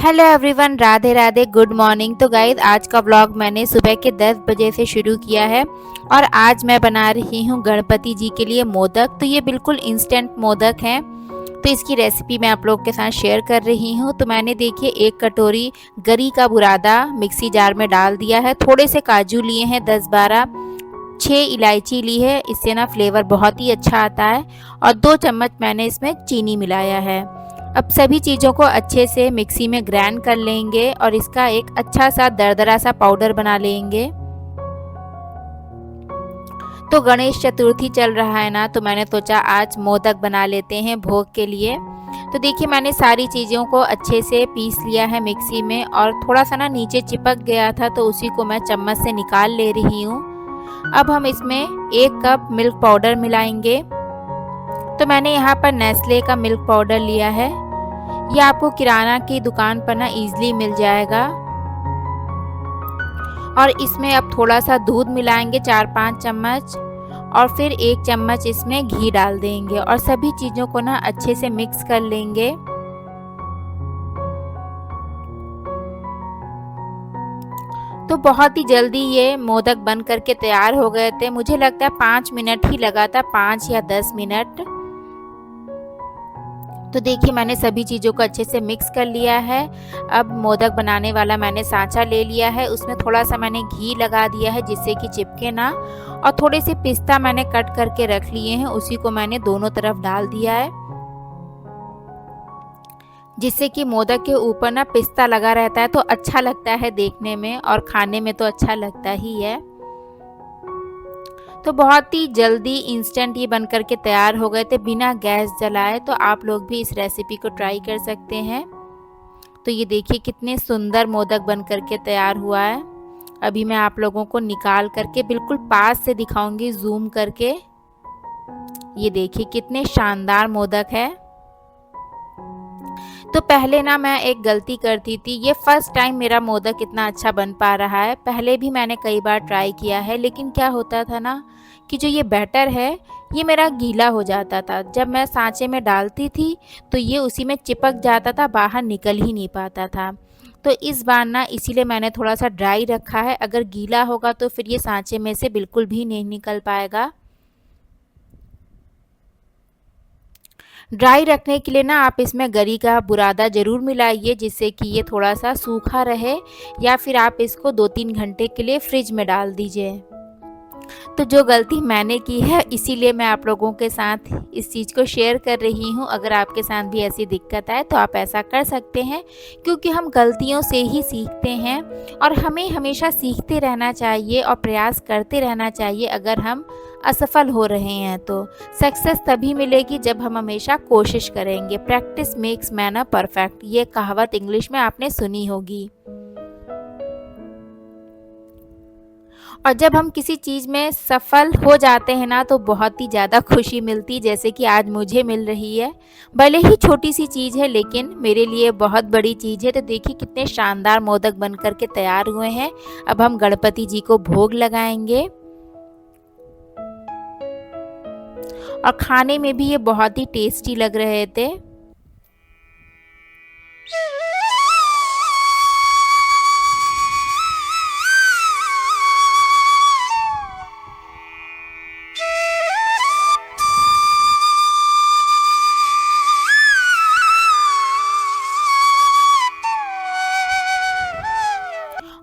Hello everyone, Radhe Radhe, good morning. तो guys, आज का व्लॉग मैंने सुबह के 10 बजे से शुरू किया है और आज मैं बना रही हूँ गणपति जी के लिए मोदक। तो ये बिल्कुल इंस्टेंट मोदक हैं। तो इसकी रेसिपी मैं आप लोग के साथ शेयर कर रही हूँ। तो मैंने देखिए 1 कटोरी गरी का बुरादा मिक्सी जार में डाल दिया है। थोड़े से काजू लिए हैं 10-12, 6 इलायची ली है, इससे ना फ्लेवर बहुत ही अच्छा आता है। और 2 चम्मच मैंने इसमें चीनी मिलाया है। अब सभी चीज़ों को अच्छे से मिक्सी में ग्राइंड कर लेंगे और इसका एक अच्छा सा दरदरा सा पाउडर बना लेंगे। तो गणेश चतुर्थी चल रहा है ना, तो मैंने सोचा आज मोदक बना लेते हैं भोग के लिए। तो देखिए मैंने सारी चीज़ों को अच्छे से पीस लिया है मिक्सी में, और थोड़ा सा ना नीचे चिपक गया था तो उसी को मैं चम्मच से निकाल ले रही हूँ। अब हम इसमें 1 कप मिल्क पाउडर मिलाएंगे। तो मैंने यहाँ पर नेस्ले का मिल्क पाउडर लिया है। ये आपको किराना की दुकान पर ना ईजिली मिल जाएगा। और इसमें अब थोड़ा सा दूध मिलाएंगे 4-5 चम्मच, और फिर 1 चम्मच इसमें घी डाल देंगे और सभी चीज़ों को ना अच्छे से मिक्स कर लेंगे। तो बहुत ही जल्दी ये मोदक बन करके तैयार हो गए थे। मुझे लगता है 5 मिनट ही लगा था, 5 या 10 मिनट। तो देखिए मैंने सभी चीज़ों को अच्छे से मिक्स कर लिया है। अब मोदक बनाने वाला मैंने सांचा ले लिया है, उसमें थोड़ा सा मैंने घी लगा दिया है जिससे कि चिपके ना। और थोड़े से पिस्ता मैंने कट करके रख लिए हैं, उसी को मैंने दोनों तरफ डाल दिया है, जिससे कि मोदक के ऊपर ना पिस्ता लगा रहता है तो अच्छा लगता है देखने में, और खाने में तो अच्छा लगता ही है। तो बहुत ही जल्दी इंस्टेंट ये बन करके तैयार हो गए थे बिना गैस जलाए। तो आप लोग भी इस रेसिपी को ट्राई कर सकते हैं। तो ये देखिए कितने सुंदर मोदक बन करके तैयार हुआ है। अभी मैं आप लोगों को निकाल करके बिल्कुल पास से दिखाऊंगी जूम करके। ये देखिए कितने शानदार मोदक है। तो पहले ना मैं एक गलती करती थी, ये फर्स्ट टाइम मेरा मोदक इतना अच्छा बन पा रहा है। पहले भी मैंने कई बार ट्राई किया है, लेकिन क्या होता था ना कि जो ये बैटर है ये मेरा गीला हो जाता था। जब मैं सांचे में डालती थी तो ये उसी में चिपक जाता था, बाहर निकल ही नहीं पाता था। तो इस बार ना इसीलिए मैंने थोड़ा सा ड्राई रखा है। अगर गीला होगा तो फिर ये सांचे में से बिल्कुल भी नहीं निकल पाएगा। ड्राई रखने के लिए ना आप इसमें गरी का बुरादा ज़रूर मिलाइए, जिससे कि ये थोड़ा सा सूखा रहे, या फिर आप इसको 2-3 घंटे के लिए फ्रिज में डाल दीजिए। तो जो गलती मैंने की है इसीलिए मैं आप लोगों के साथ इस चीज़ को शेयर कर रही हूँ। अगर आपके साथ भी ऐसी दिक्कत आए तो आप ऐसा कर सकते हैं, क्योंकि हम गलतियों से ही सीखते हैं और हमें हमेशा सीखते रहना चाहिए और प्रयास करते रहना चाहिए। अगर हम असफल हो रहे हैं तो सक्सेस तभी मिलेगी जब हम हमेशा कोशिश करेंगे। Practice makes man a perfect, ये कहावत इंग्लिश में आपने सुनी होगी। और जब हम किसी चीज़ में सफल हो जाते हैं ना तो बहुत ही ज़्यादा खुशी मिलती, जैसे कि आज मुझे मिल रही है। भले ही छोटी सी चीज़ है लेकिन मेरे लिए बहुत बड़ी चीज़ है। तो देखिए कितने शानदार मोदक बन कर के तैयार हुए हैं। अब हम गणपति जी को भोग लगाएंगे, और खाने में भी ये बहुत ही टेस्टी लग रहे थे।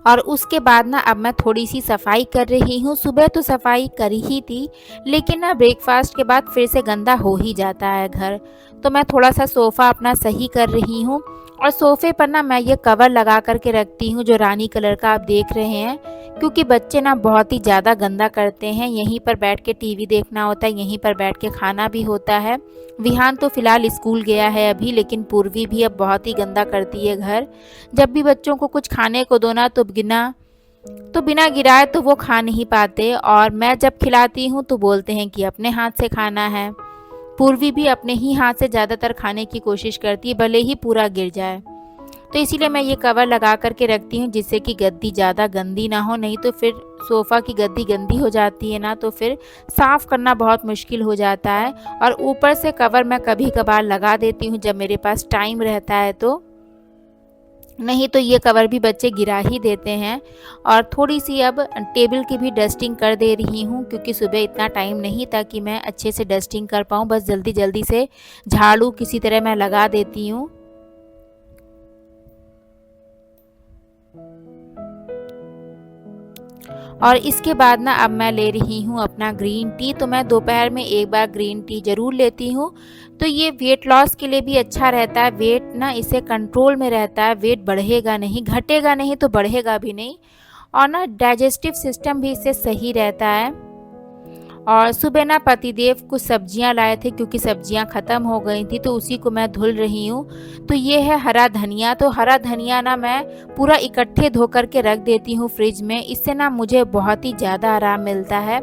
और उसके बाद ना अब मैं थोड़ी सी सफाई कर रही हूँ। सुबह तो सफाई करी ही थी, लेकिन ना ब्रेकफास्ट के बाद फिर से गंदा हो ही जाता है घर। तो मैं थोड़ा सा सोफ़ा अपना सही कर रही हूँ, और सोफ़े पर ना मैं ये कवर लगा करके रखती हूँ जो रानी कलर का आप देख रहे हैं, क्योंकि बच्चे ना बहुत ही ज़्यादा गंदा करते हैं। यहीं पर बैठ के टीवी देखना होता है, यहीं पर बैठ के खाना भी होता है। विहान तो फ़िलहाल स्कूल गया है अभी, लेकिन पूर्वी भी अब बहुत ही गंदा करती है घर। जब भी बच्चों को कुछ खाने को दो ना तो बिना गिराए तो वो खा नहीं पाते, और मैं जब खिलाती हूँ तो बोलते हैं कि अपने हाथ से खाना है। पूर्वी भी अपने ही हाथ से ज़्यादातर खाने की कोशिश करती है, भले ही पूरा गिर जाए। तो इसीलिए मैं ये कवर लगा करके रखती हूँ, जिससे कि गद्दी ज़्यादा गंदी ना हो। नहीं तो फिर सोफ़ा की गद्दी गंदी हो जाती है ना, तो फिर साफ़ करना बहुत मुश्किल हो जाता है। और ऊपर से कवर मैं कभी कभार लगा देती हूँ जब मेरे पास टाइम रहता है तो। नहीं तो ये कवर भी बच्चे गिरा ही देते हैं। और थोड़ी-सी अब टेबल की भी डस्टिंग कर दे रही हूँ, क्योंकि सुबह इतना टाइम नहीं था कि मैं अच्छे से डस्टिंग कर पाऊँ, बस जल्दी-जल्दी से झाड़ू किसी तरह मैं लगा देती हूँ। और इसके बाद ना अब मैं ले रही हूँ अपना ग्रीन टी। तो मैं दोपहर में एक बार ग्रीन टी ज़रूर लेती हूँ। तो ये वेट लॉस के लिए भी अच्छा रहता है, वेट ना इससे कंट्रोल में रहता है, वेट बढ़ेगा नहीं, घटेगा नहीं तो बढ़ेगा भी नहीं। और ना डाइजेस्टिव सिस्टम भी इससे सही रहता है। और सुबह ना पतिदेव कुछ सब्जियां लाए थे, क्योंकि सब्जियां ख़त्म हो गई थी, तो उसी को मैं धुल रही हूँ। तो ये है हरा धनिया। तो हरा धनिया ना मैं पूरा इकट्ठे धो कर के रख देती हूँ फ्रिज में। इससे ना मुझे बहुत ही ज़्यादा आराम मिलता है।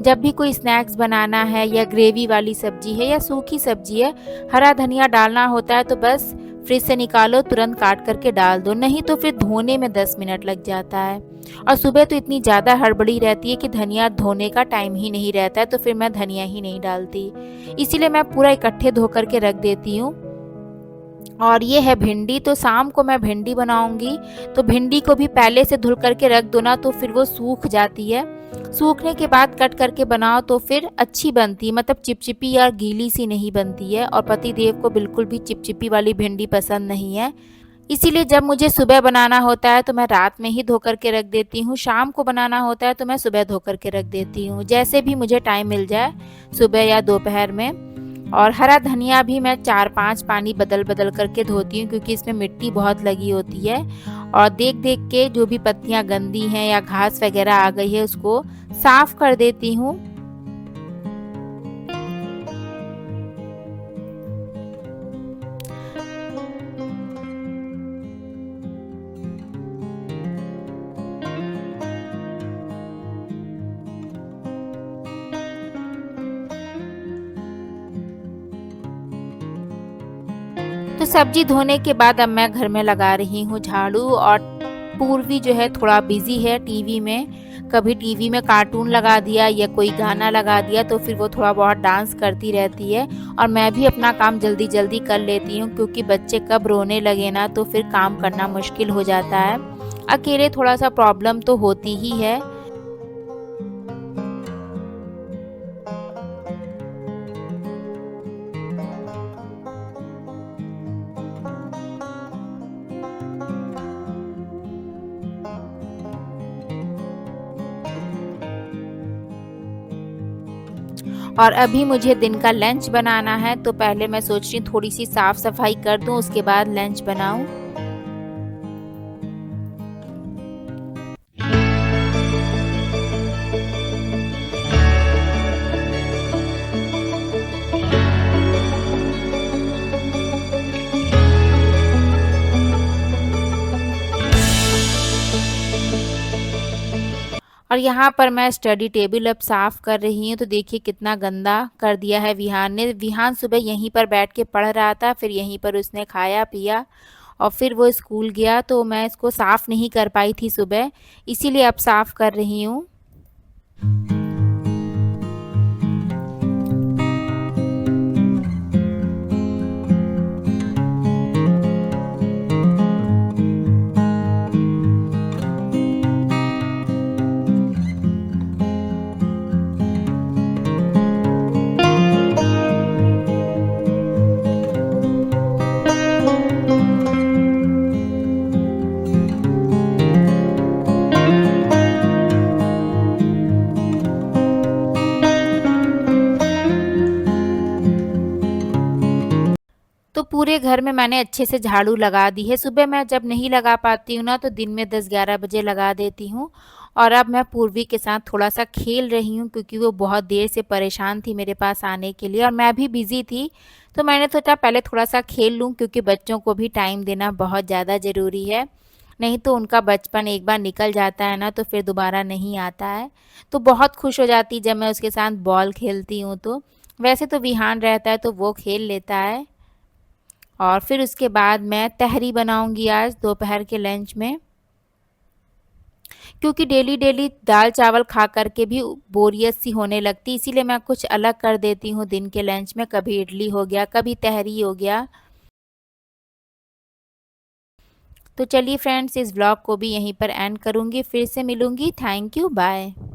जब भी कोई स्नैक्स बनाना है, या ग्रेवी वाली सब्जी है या सूखी सब्जी है, हरा धनिया डालना होता है तो बस फ्रिज से निकालो, तुरंत काट करके डाल दो, नहीं तो फिर धोने में 10 मिनट लग जाता है। और सुबह तो इतनी ज़्यादा हड़बड़ी रहती है कि धनिया धोने का टाइम ही नहीं रहता है, तो फिर मैं धनिया ही नहीं डालती। इसीलिए मैं पूरा इकट्ठे धो करके रख देती हूँ। और ये है भिंडी। तो शाम को मैं भिंडी बनाऊंगी। तो भिंडी को भी पहले से धुल करके रख दो ना, तो फिर वो सूख जाती है। सूखने के बाद कट करके बनाओ तो फिर अच्छी बनती है, मतलब चिपचिपी या गीली सी नहीं बनती है। और पति देव को बिल्कुल भी चिपचिपी वाली भिंडी पसंद नहीं है। इसीलिए जब मुझे सुबह बनाना होता है तो मैं रात में ही धो कर के रख देती हूँ, शाम को बनाना होता है तो मैं सुबह धो कर के रख देती हूँ, जैसे भी मुझे टाइम मिल जाए, सुबह या दोपहर में। और हरा धनिया भी मैं 4-5 पानी बदल बदल करके धोती हूँ, क्योंकि इसमें मिट्टी बहुत लगी होती है। और देख देख के जो भी पत्तियाँ गंदी हैं या घास वगैरह आ गई है, उसको साफ कर देती हूँ। तो सब्जी धोने के बाद अब मैं घर में लगा रही हूँ झाड़ू। और पूर्वी जो है थोड़ा बिजी है टीवी में, कभी टीवी में कार्टून लगा दिया या कोई गाना लगा दिया, तो फिर वो थोड़ा बहुत डांस करती रहती है। और मैं भी अपना काम जल्दी जल्दी कर लेती हूँ, क्योंकि बच्चे कब रोने लगे ना तो फिर काम करना मुश्किल हो जाता है। अकेले थोड़ा सा प्रॉब्लम तो होती ही है। और अभी मुझे दिन का लंच बनाना है, तो पहले मैं सोच रही हूँ थोड़ी सी साफ सफाई कर दूँ, उसके बाद लंच बनाऊँ। और यहाँ पर मैं स्टडी टेबल अब साफ़ कर रही हूँ। तो देखिए कितना गंदा कर दिया है विहान ने। विहान सुबह यहीं पर बैठ के पढ़ रहा था, फिर यहीं पर उसने खाया पिया और फिर वो स्कूल गया। तो मैं इसको साफ़ नहीं कर पाई थी सुबह, इसीलिए अब साफ़ कर रही हूँ। तो पूरे घर में मैंने अच्छे से झाड़ू लगा दी है। सुबह मैं जब नहीं लगा पाती हूँ ना, तो दिन में 10-11 बजे लगा देती हूँ। और अब मैं पूर्वी के साथ थोड़ा-सा खेल रही हूँ, क्योंकि वो बहुत देर से परेशान थी मेरे पास आने के लिए और मैं भी बिज़ी थी। तो मैंने सोचा पहले थोड़ा-सा खेल लूँ, क्योंकि बच्चों को भी टाइम देना बहुत ज़्यादा ज़रूरी है। नहीं तो उनका बचपन एक बार निकल जाता है ना, तो फिर दोबारा नहीं आता है। तो बहुत खुश हो जाती जब मैं उसके साथ बॉल खेलती हूँ तो। वैसे तो विहान रहता है तो वो खेल लेता है। और फिर उसके बाद मैं तहरी बनाऊंगी आज दोपहर के लंच में, क्योंकि डेली डेली दाल चावल खा करके भी बोरियत सी होने लगती, इसीलिए मैं कुछ अलग कर देती हूँ दिन के लंच में। कभी इडली हो गया, कभी तहरी हो गया। तो चलिए फ्रेंड्स, इस व्लॉग को भी यहीं पर एंड करूँगी, फिर से मिलूँगी। Thank you, bye.